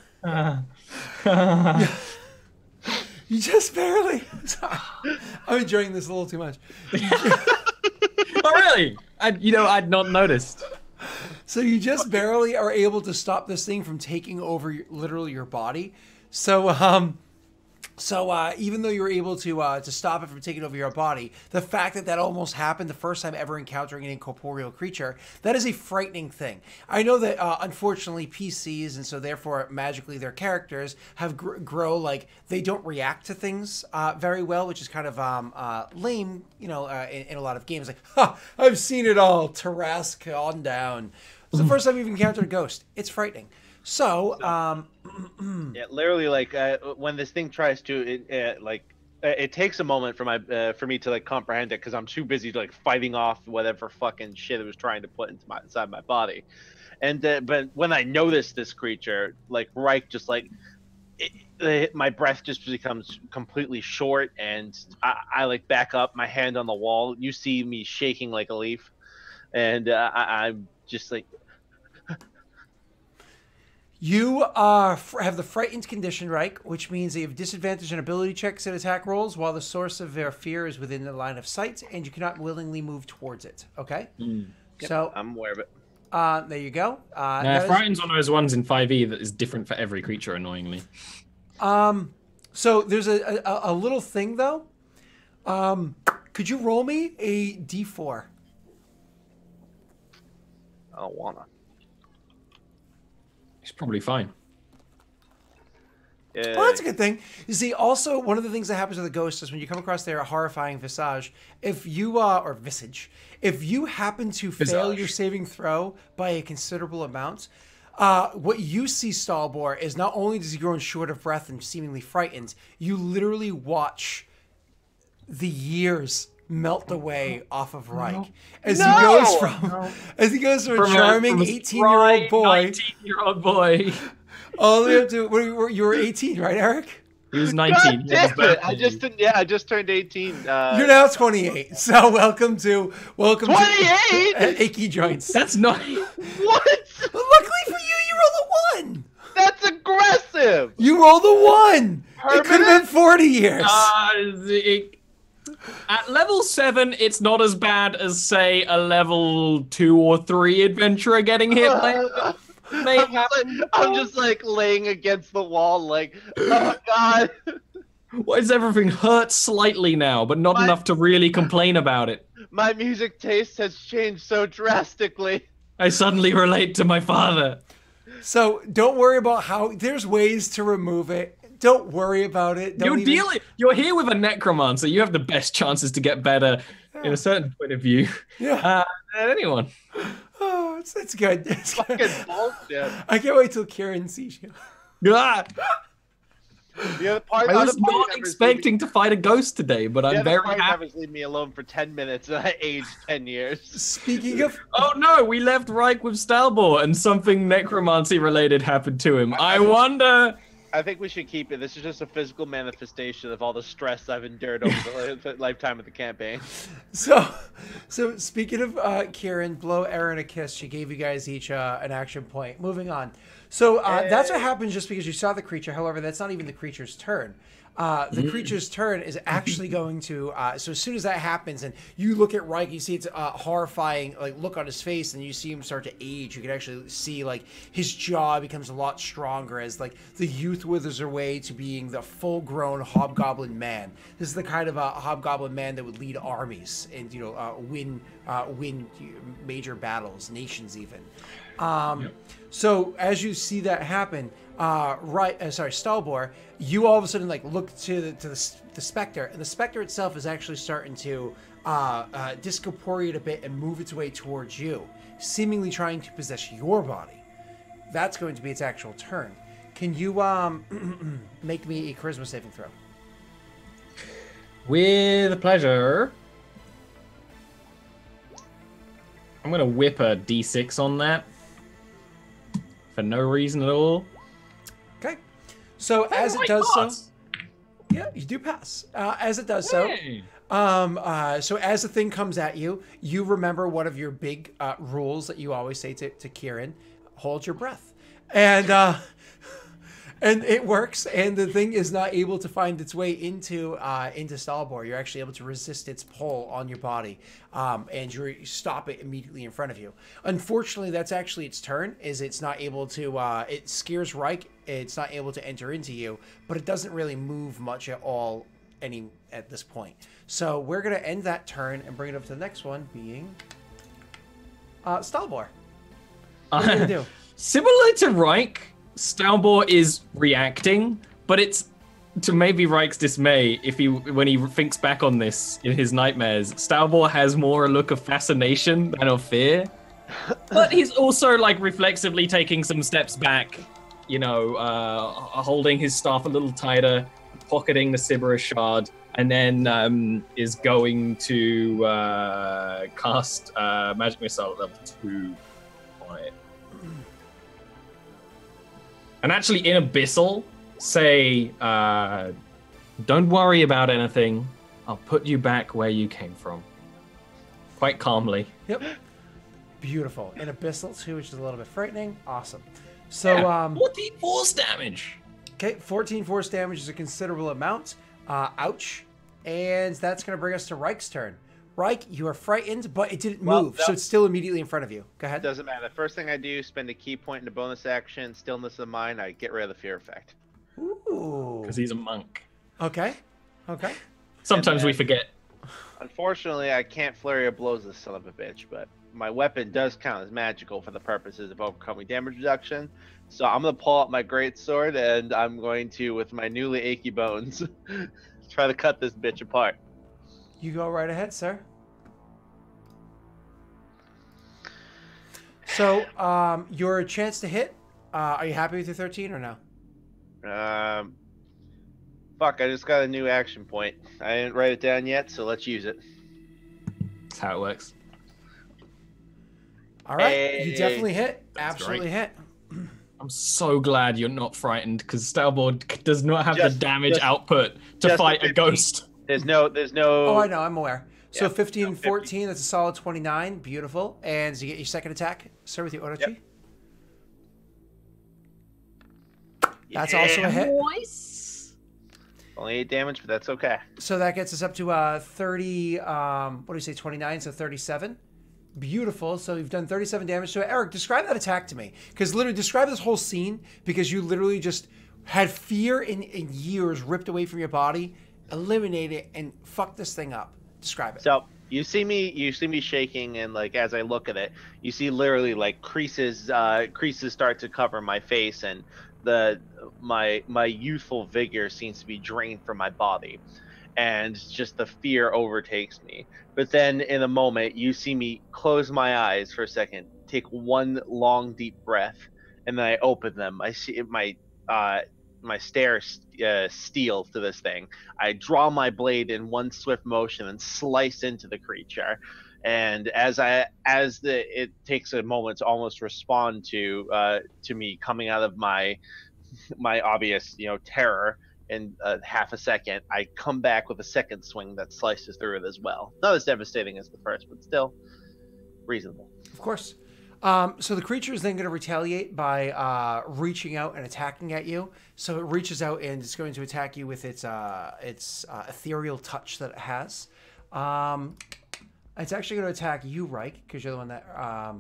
You just barely. Sorry. I'm enjoying this a little too much. Oh really? I'd not noticed. So you just barely are able to stop this thing from taking over literally your body. So even though you were able to stop it from taking over your body, the fact that almost happened the first time ever encountering an incorporeal creature, that is a frightening thing. I know that unfortunately PCs, and so therefore magically their characters, have grow like they don't react to things very well, which is kind of lame, in a lot of games. Like, I've seen it all, Tarask on down. It's the first time you've encountered a ghost. It's frightening. So, yeah, literally, like when this thing tries to, it takes a moment for me to like comprehend it because I'm too busy like fighting off whatever fucking shit it was trying to put inside my body, and but when I notice this creature, like Reich just like, my breath just becomes completely short, and I like back up, my hand on the wall. You see me shaking like a leaf, and I'm just like. You have the frightened condition, right? Which means that you have disadvantage on ability checks and attack rolls while the source of their fear is within the line of sight, and you cannot willingly move towards it. Okay? Yep, So I'm aware of it. There you go. Frightened's one of those ones in 5e that is different for every creature, annoyingly. So there's a little thing, though. Could you roll me a d4? I don't wanna. It's probably fine. Yeah. Well, that's a good thing. You see, also, one of the things that happens with a ghost is when you come across their horrifying visage, if you, or visage, if you happen to fail your saving throw by a considerable amount, what you see, Stalbor, is not only does he grow short of breath and seemingly frightened, you literally watch the years melt away off of Reich as he goes from a charming 18-year-old boy, 19-year-old boy, all the way up to you were 18, right, Eric? He was 19. God damn it. I just turned 18. You're now 28. So welcome to 28. Achy Joints. That's not. What? But luckily for you, you rolled a 1. That's aggressive. You rolled a 1. It could have been 40 years. At level 7, it's not as bad as, say, a level 2 or 3 adventurer getting hit by I'm just like laying against the wall, like, oh god. Why does everything hurt slightly now, but not enough to really complain about it? My music taste has changed so drastically. I suddenly relate to my father. So don't worry about how. There's ways to remove it. Don't worry about it. You're here with a necromancer. You have the best chances to get better in a certain point of view. Yeah. Than anyone. Oh, it's good. It's good. Fucking bullshit. I can't wait till Kyrann sees you. Ah! I I was not expecting to fight a ghost today, but I'm very happy. Never leave me alone for 10 minutes, and I aged 10 years. Speaking of... Oh no, we left Reich with Stalbor, and something necromancy related happened to him. I wonder... I think we should keep it. This is just a physical manifestation of all the stress I've endured over the lifetime of the campaign. So speaking of Kyrann, blow Erin a kiss. She gave you guys each an action point. Moving on. So that's what happens just because you saw the creature. However, that's not even the creature's turn. The creature's turn is actually going to. So as soon as that happens, and you look at Reich, you see it's a horrifying look on his face, and you see him start to age. You can actually see his jaw becomes a lot stronger as the youth withers away to being the full-grown hobgoblin man. This is the kind of hobgoblin man that would lead armies and win major battles, nations even. So as you see that happen, Stalbor, you all of a sudden like look to the specter, and the specter itself is actually starting to discorporate a bit and move its way towards you, seemingly trying to possess your body. That's going to be its actual turn. Can you make me a charisma saving throw? With pleasure. I'm gonna whip a d6 on that for no reason at all. Okay. So as it does so, yeah, you do pass. As it does so, so as the thing comes at you, you remember one of your big rules that you always say to Kyrann: hold your breath, and it works. And the thing is not able to find its way into Stalbor. You're actually able to resist its pull on your body, and you stop it immediately in front of you. Unfortunately, that's actually its turn. It's not able to. It scares Reich. It's not able to enter into you, but it doesn't really move much at all at this point. So we're gonna end that turn and bring it up to the next one, being Stalbor. What are you gonna do? Similar to Reich, Stalbor is reacting, but it's to maybe Reich's dismay. When he thinks back on this in his nightmares, Stalbor has more a look of fascination than of fear. But he's also like reflexively taking some steps back, holding his staff a little tighter, pocketing the Sibera shard, and then is going to cast Magic Missile at level 2 on it. And actually, in Abyssal, say, don't worry about anything. I'll put you back where you came from. Quite calmly. Yep. Beautiful. In Abyssal, too, which is a little bit frightening. Awesome. So, 14 force damage. Okay, 14 force damage is a considerable amount. Ouch. And that's going to bring us to Reich's turn. Reich, you are frightened, but it didn't move, so it's still immediately in front of you. Go ahead. Doesn't matter. First thing I do, spend a key point in a bonus action, stillness of mind, I get rid of the fear effect. Ooh. Because he's a monk. Okay. Sometimes we forget. Unfortunately, I can't flurry of blows this son of a bitch, but my weapon does count as magical for the purposes of overcoming damage reduction. So I'm going to pull out my greatsword, and I'm going to, with my newly achy bones, try to cut this bitch apart. You go right ahead, sir. So, your chance to hit, are you happy with your 13 or no? Fuck, I just got a new action point. I didn't write it down yet, so let's use it. That's how it works. All right, you definitely hit. Absolutely hit. I'm so glad you're not frightened, because Stalbor does not have the damage output to fight a ghost. There's no. Oh, I know. I'm aware. So Yeah, 15 and 50. 14, that's a solid 29. Beautiful. And you get your second attack, sir, with your Orochi. Yep. That's also a hit. Nice. Only 8 damage, but that's okay. So that gets us up to 30, what do you say, 29, so 37. Beautiful. So you've done 37 damage to it. Eric, describe that attack to me. Because literally, describe this whole scene, because you literally just had fear in years ripped away from your body, eliminate it, and fuck this thing up. Describe it. So you see me shaking, and like as I look at it, you see literally like creases start to cover my face, and my youthful vigor seems to be drained from my body, and just the fear overtakes me. But then in a moment, you see me close my eyes for a second, take one long deep breath, and then I open them. I see my stare steels to this thing. I draw my blade in one swift motion and slice into the creature. And it takes a moment to almost respond to me coming out of my obvious terror. In half a second, I come back with a second swing that slices through it as well. Not as devastating as the first, but still reasonable. Of course. So the creature is then going to retaliate by reaching out and attacking at you. So it reaches out and it's going to attack you with its ethereal touch that it has. It's actually going to attack you, Reich, because you're the one that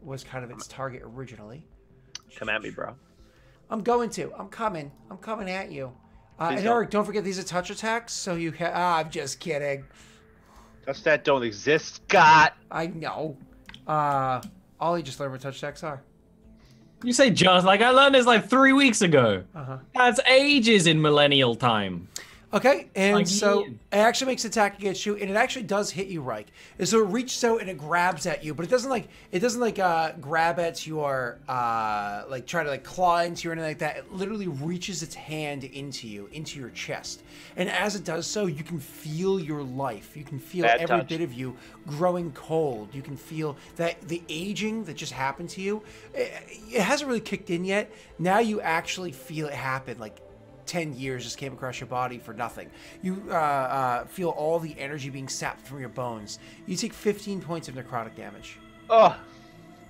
was kind of its target originally. Come at me, bro. I'm coming at you. And Eric, don't forget these are touch attacks, so you can. I'm just kidding. Touch that don't exist, Scott. I know. Ollie just learned what touch attacks are. You say just like I learned this like 3 weeks ago. That's ages in millennial time. Okay, and Like so you. it actually makes an attack against you, and it actually does hit you, Reich. And so it reaches out and it grabs at you, but it doesn't grab at your like try to like claw into you or anything like that. It literally reaches its hand into you, into your chest, and as it does so, you can feel your life. You can feel Bad every touch. bit of you growing cold. You can feel that the aging that just happened to you. It hasn't really kicked in yet. Now you actually feel it happen, like 10 years just came across your body for nothing. You feel all the energy being sapped from your bones. You take 15 points of necrotic damage. Oh,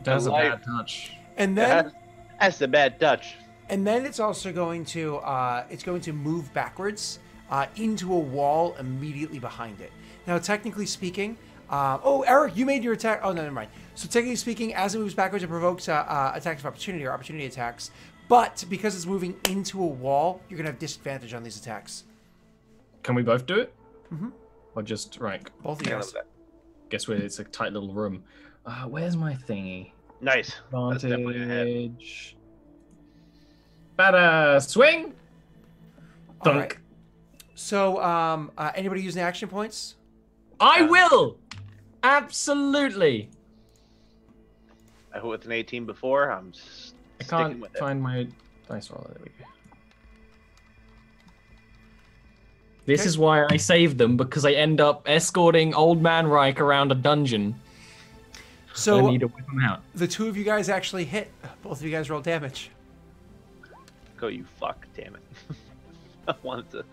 That's a life. bad touch. And then that's the bad touch. and then it's also going to move backwards into a wall immediately behind it. Now, technically speaking, oh, Eric, you made your attack. Oh, no, never mind. So technically speaking, as it moves backwards, it provokes attacks of opportunity or opportunity attacks. But because it's moving into a wall, you're going to have disadvantage on these attacks. Can we both do it? Mm-hmm. Or just, right. Both of you guys. Guess it's a tight little room. Where's my thingy? Nice. That's definitely a hit. Advantage. Better swing. All Dunk. right. So, anybody using action points? I will. Absolutely. I hit with an 18 before. I'm I sticking can't with it. find my dice roll. There we go. This Okay. is why I saved them, because I end up escorting Old Man Reich around a dungeon. So I need to whip him out. the two of you guys actually hit. Both of you guys roll damage. Go, you fuck. Damn it. I wanted to.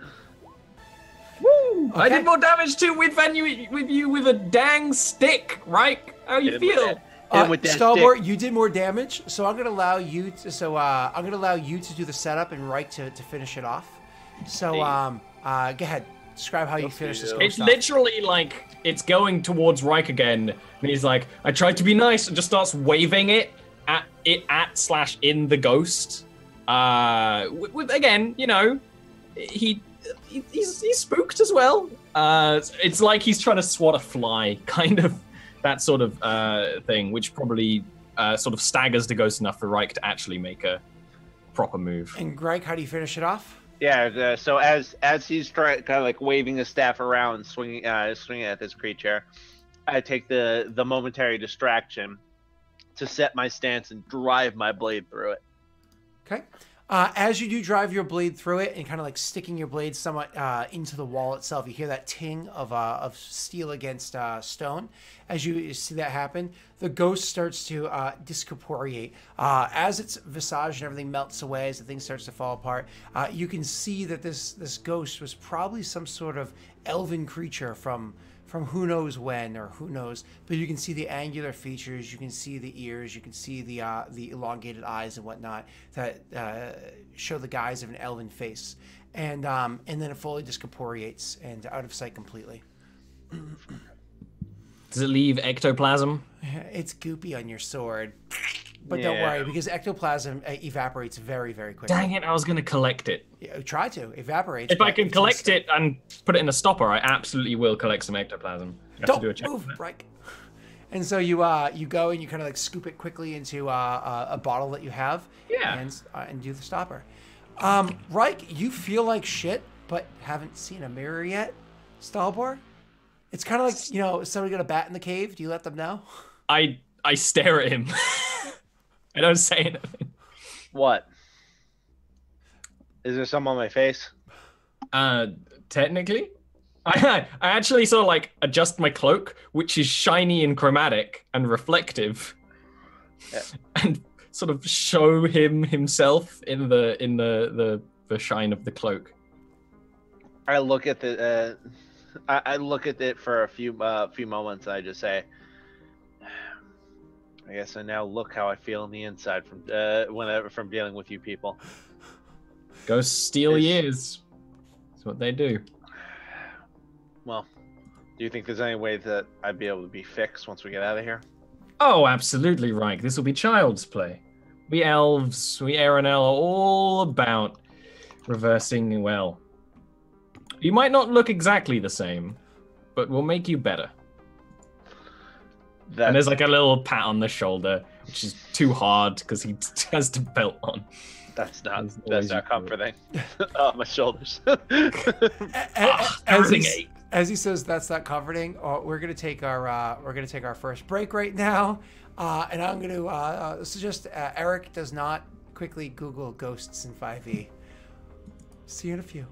Woo! I Okay. did more damage too with you with a dang stick, Reich. How you Hit him with feel? that- hit him with that Stalwart, stick. you did more damage, so I'm gonna allow you to do the setup and Reich to finish it off. So Hey. go ahead. Describe how you finish this. you. It's ghost off. literally like it's going towards Reich again, and he's like, "I tried to be nice," and just starts waving it /in the ghost. With again, you know, he's spooked as well. It's like he's trying to swat a fly, kind of that sort of thing, which probably sort of staggers the ghost enough for Reich to actually make a proper move. And Greg, how do you finish it off? Yeah. So as he's kind of like waving his staff around, swinging at this creature, I take the momentary distraction to set my stance and drive my blade through it. Okay. As you do drive your blade through it and kind of like sticking your blade somewhat into the wall itself, you hear that ting of steel against stone. As you see that happen, the ghost starts to discorporeate. As its visage and everything melts away, as the thing starts to fall apart, you can see that this ghost was probably some sort of elven creature from who knows when or who knows, but you can see the angular features, you can see the ears, you can see the elongated eyes and whatnot that show the guise of an elven face, and then it fully discorporeates and out of sight completely. Does it leave ectoplasm? It's goopy on your sword, but don't Yeah. worry because ectoplasm evaporates very, very quickly. Dang it! I was gonna collect it. Yeah, try to evaporate. If I can collect it and put it in a stopper, I absolutely will collect some ectoplasm. I have Don't to do a check. move, Reich. And so you go and you kind of like scoop it quickly into a bottle that you have, Yeah. and do the stopper. Reich, you feel like shit, but haven't seen a mirror yet. Stalbor, it's kind of like, you know, somebody got a bat in the cave. Do you let them know? I stare at him. I don't say anything. What? Is there some on my face? Technically, I actually sort of like adjust my cloak, which is shiny and chromatic and reflective, Yeah. and sort of show him himself in the shine of the cloak. I look at the. I look at it for a few moments. And I just say, I guess I now look how I feel on the inside from dealing with you people. Ghosts steal It's- years. That's what they do. Well, do you think there's any way that I'd be able to be fixed once we get out of here? Oh, absolutely, Reich. This will be child's play. We elves, we Aranel are all about reversing well. You might not look exactly the same, but we'll make you better. And there's like a little pat on the shoulder, which is too hard because he has the belt on. That's not There's no way you comforting. Oh, my shoulders. As he says, that's not comforting. We're gonna take our first break right now, and I'm gonna suggest Eric does not quickly Google ghosts in 5e. See you in a few.